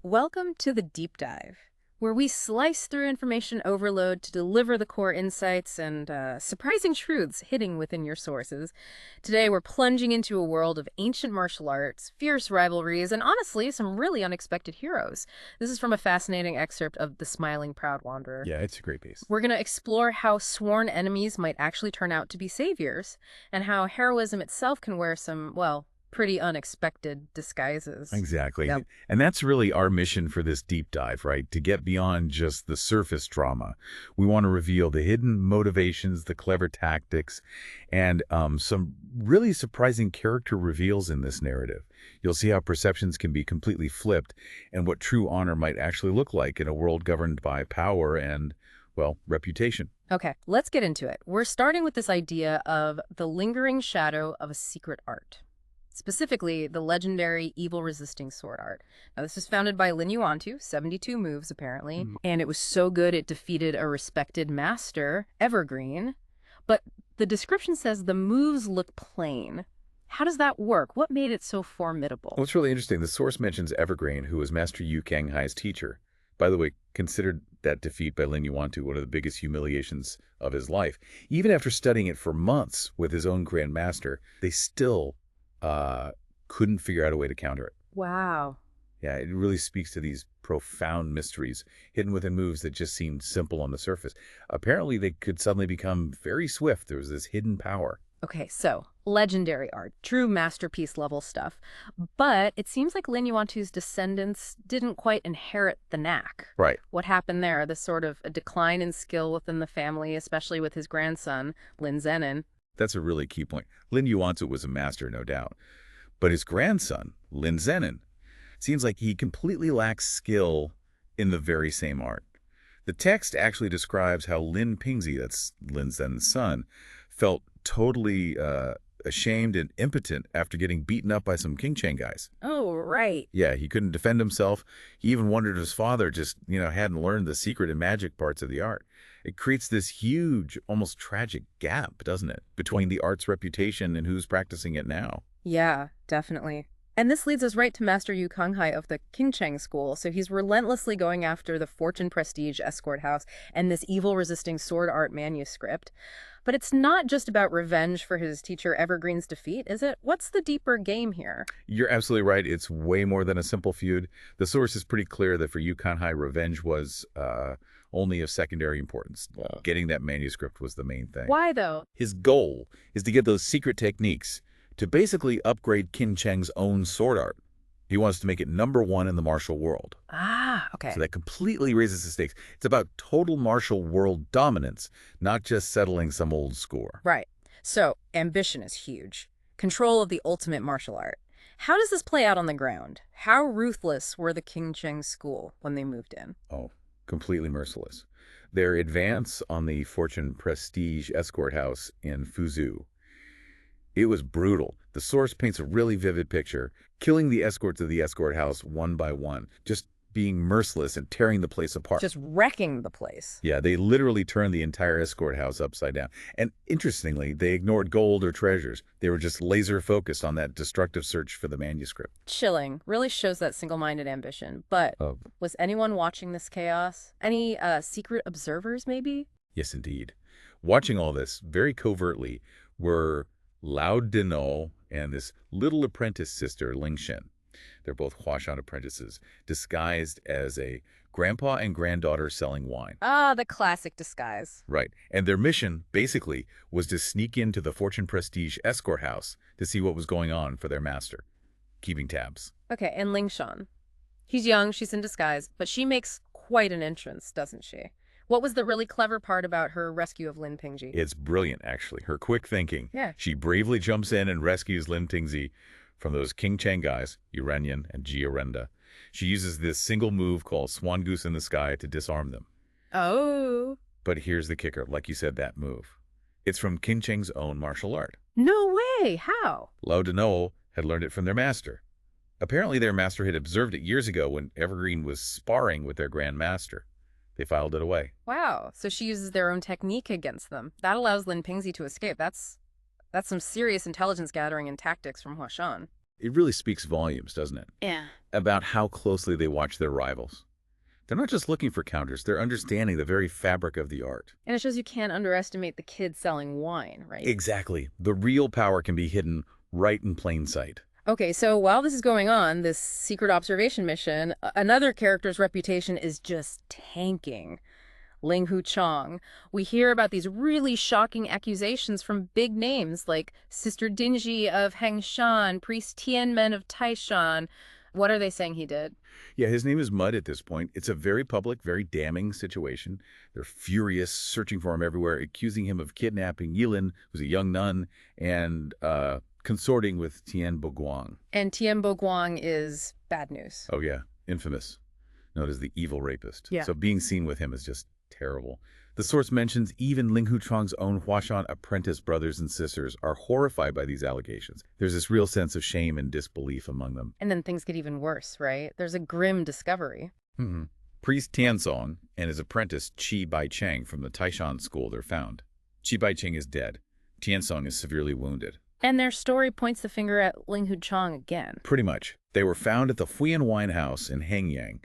Welcome to the Deep Dive, where we slice through information overload to deliver the core insights and surprising truths hidden within your sources. Today, we're plunging into a world of ancient martial arts, fierce rivalries, and honestly, some really unexpected heroes. This is from a fascinating excerpt of The Smiling Proud Wanderer. Yeah, it's a great piece. We're going to explore how sworn enemies might actually turn out to be saviors, and how heroism itself can wear some, well, pretty unexpected disguises. Exactly. Yep. And that's really our mission for this deep dive, right? To get beyond just the surface drama. We want to reveal the hidden motivations, the clever tactics, and some really surprising character reveals in this narrative. You'll see how perceptions can be completely flipped and what true honor might actually look like in a world governed by power and, well, reputation. Okay, let's get into it. We're starting with this idea of the lingering shadow of a secret art. Specifically, the legendary evil-resisting sword art. Now, this was founded by Lin Yuantu, 72 moves, apparently, and it was so good it defeated a respected master, Evergreen. But the description says the moves look plain. How does that work? What made it so formidable? Well, it's really interesting. The source mentions Evergreen, who was Master Yu Kanghai's teacher. By the way, considered that defeat by Lin Yuantu one of the biggest humiliations of his life. Even after studying it for months with his own Grand Master, they still couldn't figure out a way to counter it. Wow. Yeah, it really speaks to these profound mysteries hidden within moves that just seemed simple on the surface. Apparently, they could suddenly become very swift. There was this hidden power. Okay, so legendary art, true masterpiece level stuff. But it seems like Lin Yuantu's descendants didn't quite inherit the knack. Right. What happened there? The sort of a decline in skill within the family, especially with his grandson, Lin Zenon. That's a really key point. Lin Yuanzu was a master, no doubt. But his grandson, Lin Zenon, seems like he completely lacks skill in the very same art. The text actually describes how Lin Pingzi, that's Lin Zenon's son, felt totally ashamed and impotent after getting beaten up by some King Cheng guys. Oh, right. Yeah, he couldn't defend himself. He even wondered if his father just, hadn't learned the secret and magic parts of the art. It creates this huge, almost tragic gap, doesn't it, between the art's reputation and who's practicing it now. Yeah, definitely. And this leads us right to Master Yu Kanghai of the Qingcheng school. So he's relentlessly going after the Fortune Prestige escort house and this evil-resisting sword art manuscript. But it's not just about revenge for his teacher Evergreen's defeat, is it? What's the deeper game here? You're absolutely right. It's way more than a simple feud. The source is pretty clear that for Yu Kanhai, revenge was only of secondary importance. Getting that manuscript was the main thing. Why, though? His goal is to get those secret techniques to basically upgrade Qin Cheng's own sword art. He wants to make it #1 in the martial world. Ah, okay. So that completely raises the stakes. It's about total martial world dominance, not just settling some old score. Right. So, ambition is huge. Control of the ultimate martial art. How does this play out on the ground? How ruthless were the Qingcheng school when they moved in? Oh, completely merciless. Their advance on the Fortune Prestige escort house in Fuzhou, it was brutal. The source paints a really vivid picture, killing the escorts of the escort house one by one, just being merciless and tearing the place apart. Just wrecking the place. Yeah, they literally turned the entire escort house upside down. And interestingly, they ignored gold or treasures. They were just laser focused on that destructive search for the manuscript. Chilling. Really shows that single-minded ambition. But was anyone watching this chaos? Any secret observers, maybe? Yes, indeed. Watching all this very covertly were Lao Dino and this little apprentice sister, Ling Shen. They're both Huashan apprentices, disguised as a grandpa and granddaughter selling wine. Ah, the classic disguise. Right. And their mission, basically, was to sneak into the Fortune Prestige escort house to see what was going on for their master, keeping tabs. Okay, and Ling Shan. He's young, she's in disguise, but she makes quite an entrance, doesn't she? What was the really clever part about her rescue of Lin Pingji? It's brilliant, actually. Her quick thinking. Yeah. She bravely jumps in and rescues Lin Pingzi from those King Cheng guys, Yurenyan and Jiarenda. She uses this single move called Swan Goose in the Sky to disarm them. Oh. But here's the kicker, like you said, that move. It's from King Cheng's own martial art. No way! How? Lao Dino had learned it from their master. Apparently their master had observed it years ago when Evergreen was sparring with their Grand Master. They filed it away. Wow, so she uses their own technique against them. That allows Lin Pingzi to escape. That's some serious intelligence gathering and tactics from Huashan. It really speaks volumes, doesn't it? Yeah. About how closely they watch their rivals. They're not just looking for counters, they're understanding the very fabric of the art. And it shows you can't underestimate the kids selling wine, right? Exactly. The real power can be hidden right in plain sight. Okay, so while this is going on, this secret observation mission, another character's reputation is just tanking. Ling Hu Chong. We hear about these really shocking accusations from big names like Sister Dinji of Hengshan, Priest Tianmen of Taishan. What are they saying he did? Yeah, his name is Mud at this point. It's a very public, very damning situation. They're furious, searching for him everywhere, accusing him of kidnapping Yilin, who's a young nun, and consorting with Tian Boguang. And Tian Boguang is bad news. Oh, yeah, infamous, known as the evil rapist. Yeah. So being seen with him is just terrible. The source mentions even Ling Hu Chong's own Huashan apprentice brothers and sisters are horrified by these allegations. There's this real sense of shame and disbelief among them. And then things get even worse, right? There's a grim discovery. Priest Tiansong and his apprentice Qi Baicheng from the Taishan school are found. Qi Baicheng is dead. Tiansong is severely wounded. And their story points the finger at Ling Hu Chong again. Pretty much. They were found at the Fuyan Wine House in Hengyang.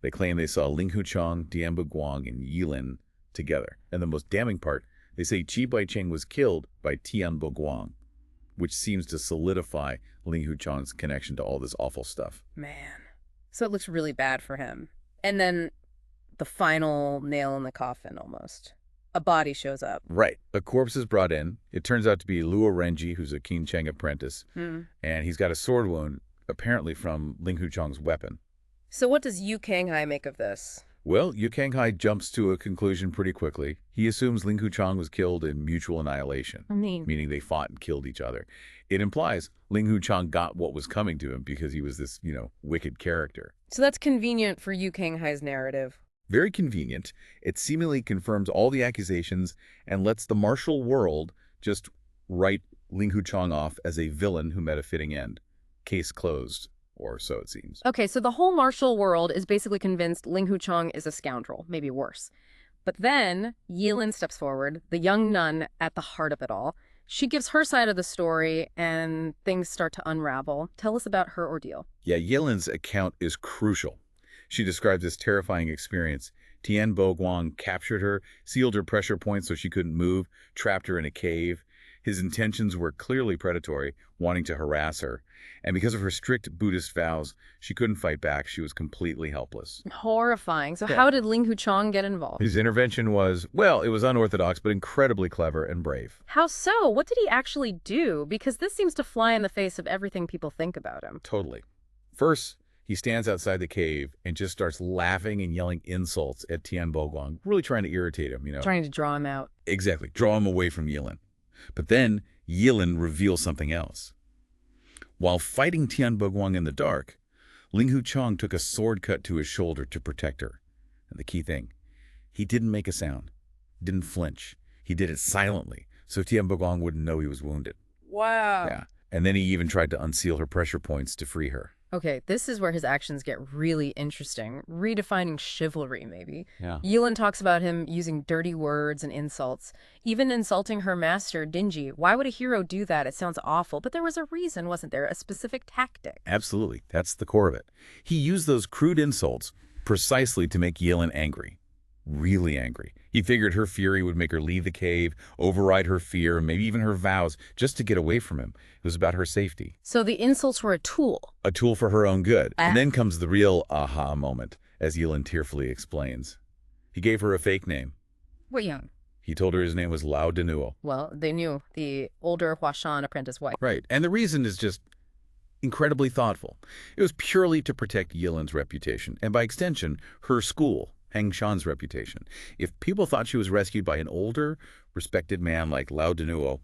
They claim they saw Ling Hu Chong, Dian Guang, and Yilin together. And the most damning part, they say Qi Baicheng was killed by Tian Boguang, which seems to solidify Ling Hu Chong's connection to all this awful stuff. Man. So it looks really bad for him. And then the final nail in the coffin, almost. A body shows up. Right. A corpse is brought in. It turns out to be Luo Renji, who's a Qin Cheng apprentice. And he's got a sword wound, apparently from Ling Hu Chong's weapon. So what does Yu Kanghai make of this? Well, Yu Kanghai jumps to a conclusion pretty quickly. He assumes Ling Hu Chong was killed in mutual annihilation, meaning they fought and killed each other. It implies Ling Hu Chong got what was coming to him because he was this, wicked character. So that's convenient for Yu Kanghai's narrative. Very convenient. It seemingly confirms all the accusations and lets the martial world just write Ling Hu Chong off as a villain who met a fitting end. Case closed. Or so it seems. Okay, so the whole martial world is basically convinced Ling Hu Chong is a scoundrel, maybe worse. But then Yilin steps forward, the young nun at the heart of it all. She gives her side of the story, and things start to unravel. Tell us about her ordeal. Yeah, Yilin's account is crucial. She describes this terrifying experience. Tian Boguang captured her, sealed her pressure points so she couldn't move, trapped her in a cave. His intentions were clearly predatory, wanting to harass her. And because of her strict Buddhist vows, she couldn't fight back. She was completely helpless. Horrifying. So Yeah. how did Ling Hu Chong get involved? His intervention was, well, it was unorthodox, but incredibly clever and brave. How so? What did he actually do? Because this seems to fly in the face of everything people think about him. Totally. First, he stands outside the cave and just starts laughing and yelling insults at Tian Boguang, really trying to irritate him, Trying to draw him out. Exactly. Draw him away from Yilin. But then Yilin reveals something else. While fighting Tian Boguang in the dark, Ling Hu Chong took a sword cut to his shoulder to protect her. And the key thing, he didn't make a sound, didn't flinch. He did it silently, so Tian Boguang wouldn't know he was wounded. Wow. Yeah. And then he even tried to unseal her pressure points to free her. Okay, this is where his actions get really interesting. Redefining chivalry, maybe. Yeah. Yilin talks about him using dirty words and insults, even insulting her master, Dinji. Why would a hero do that? It sounds awful, but there was a reason, wasn't there? A specific tactic. Absolutely. That's the core of it. He used those crude insults precisely to make Yilin angry. Really angry. He figured her fury would make her leave the cave, override her fear, maybe even her vows, just to get away from him. It was about her safety. So the insults were a tool. A tool for her own good. And then comes the real aha moment, as Yilin tearfully explains. He gave her a fake name. What young? He told her his name was Lao Denuo. Well, they knew the older Huashan apprentice wife. Right. And the reason is just incredibly thoughtful. It was purely to protect Yilin's reputation, and by extension, her school, Hengshan's reputation. If people thought she was rescued by an older, respected man like Lao Denuo,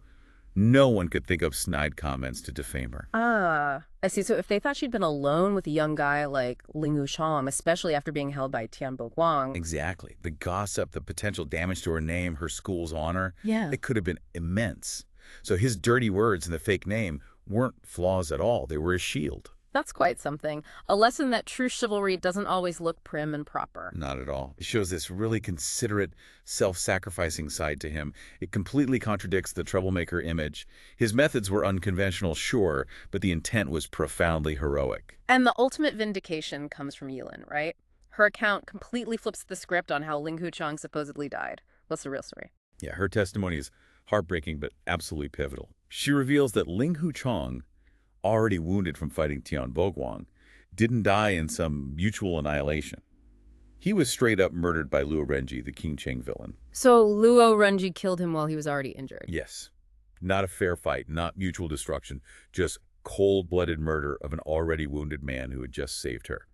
no one could think of snide comments to defame her. Ah, I see. So if they thought she'd been alone with a young guy like Ling Wu Shang, especially after being held by Tian Boguang. Exactly. The gossip, the potential damage to her name, her school's honor, Yeah. it could have been immense. So his dirty words and the fake name weren't flaws at all. They were a shield. That's quite something. A lesson that true chivalry doesn't always look prim and proper. Not at all. It shows this really considerate, self-sacrificing side to him. It completely contradicts the troublemaker image. His methods were unconventional, sure, but the intent was profoundly heroic. And the ultimate vindication comes from Yilin, right? Her account completely flips the script on how Ling Huchang supposedly died. What's the real story? Yeah, her testimony is heartbreaking but absolutely pivotal. She reveals that Ling Huchang, already wounded from fighting Tian Boguang, didn't die in some mutual annihilation. He was straight up murdered by Luo Renji, the King Cheng villain. So Luo Renji killed him while he was already injured. Yes. Not a fair fight, not mutual destruction, just cold-blooded murder of an already wounded man who had just saved her.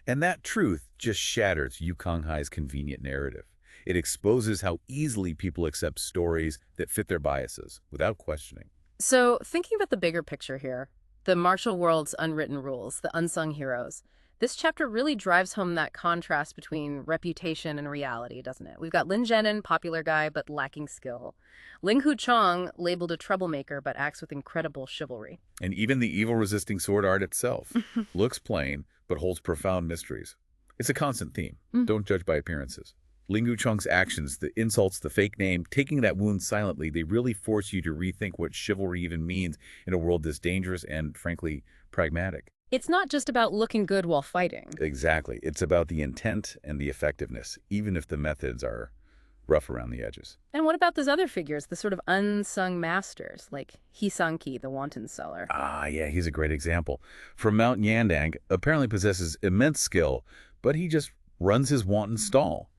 And that truth just shatters Yu Kanghai's convenient narrative. It exposes how easily people accept stories that fit their biases without questioning. So, thinking about the bigger picture here, the martial world's unwritten rules, the unsung heroes, this chapter really drives home that contrast between reputation and reality, doesn't it? We've got Lin Zhenin, popular guy, but lacking skill. Ling Huchang, labeled a troublemaker, but acts with incredible chivalry. And even the evil-resisting sword art itself looks plain, but holds profound mysteries. It's a constant theme. Don't judge by appearances. Ling Huchang's actions, the insults, the fake name, taking that wound silently, they really force you to rethink what chivalry even means in a world this dangerous and, frankly, pragmatic. It's not just about looking good while fighting. Exactly. It's about the intent and the effectiveness, even if the methods are rough around the edges. And what about those other figures, the sort of unsung masters, like He Sang-ki, the wanton seller? Ah, yeah, he's a great example. From Mount Yandang, apparently possesses immense skill, but he just runs his wanton stall.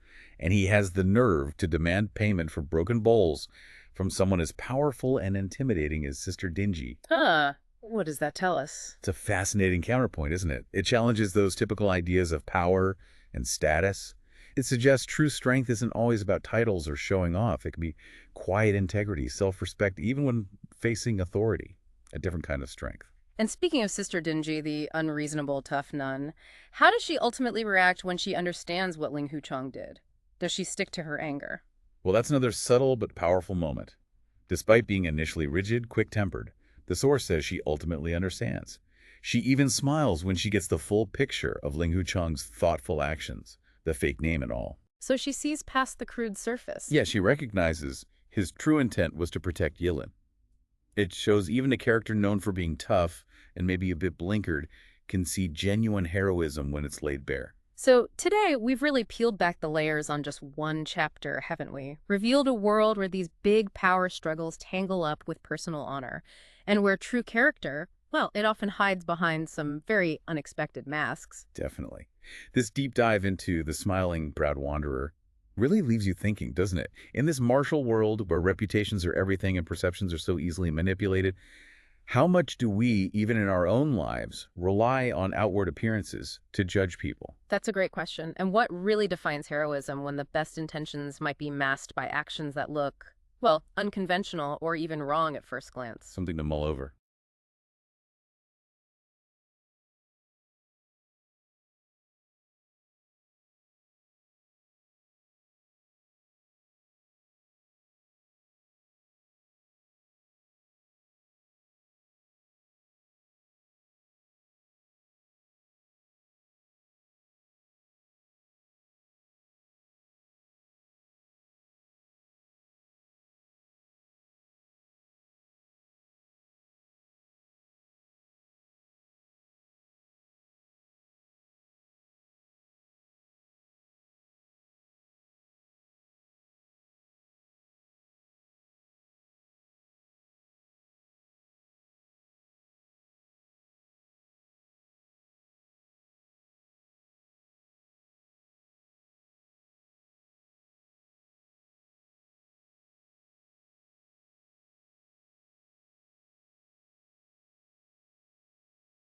And he has the nerve to demand payment for broken bowls from someone as powerful and intimidating as Sister Dingy. Huh. What does that tell us? It's a fascinating counterpoint, isn't it? It challenges those typical ideas of power and status. It suggests true strength isn't always about titles or showing off. It can be quiet integrity, self-respect, even when facing authority, a different kind of strength. And speaking of Sister Dingy, the unreasonable tough nun, how does she ultimately react when she understands what Ling Huchang did? Does she stick to her anger? Well, that's another subtle but powerful moment. Despite being initially rigid, quick-tempered, the source says she ultimately understands. She even smiles when she gets the full picture of Ling Huchang's thoughtful actions, the fake name and all. So she sees past the crude surface. Yeah, she recognizes his true intent was to protect Yilin. It shows even a character known for being tough and maybe a bit blinkered can see genuine heroism when it's laid bare. So today, we've really peeled back the layers on just one chapter, haven't we? Revealed a world where these big power struggles tangle up with personal honor, and where true character, well, it often hides behind some very unexpected masks. Definitely. This deep dive into the smiling proud wanderer really leaves you thinking, doesn't it? In this martial world where reputations are everything and perceptions are so easily manipulated, how much do we, even in our own lives, rely on outward appearances to judge people? That's a great question. And what really defines heroism when the best intentions might be masked by actions that look, well, unconventional or even wrong at first glance? Something to mull over.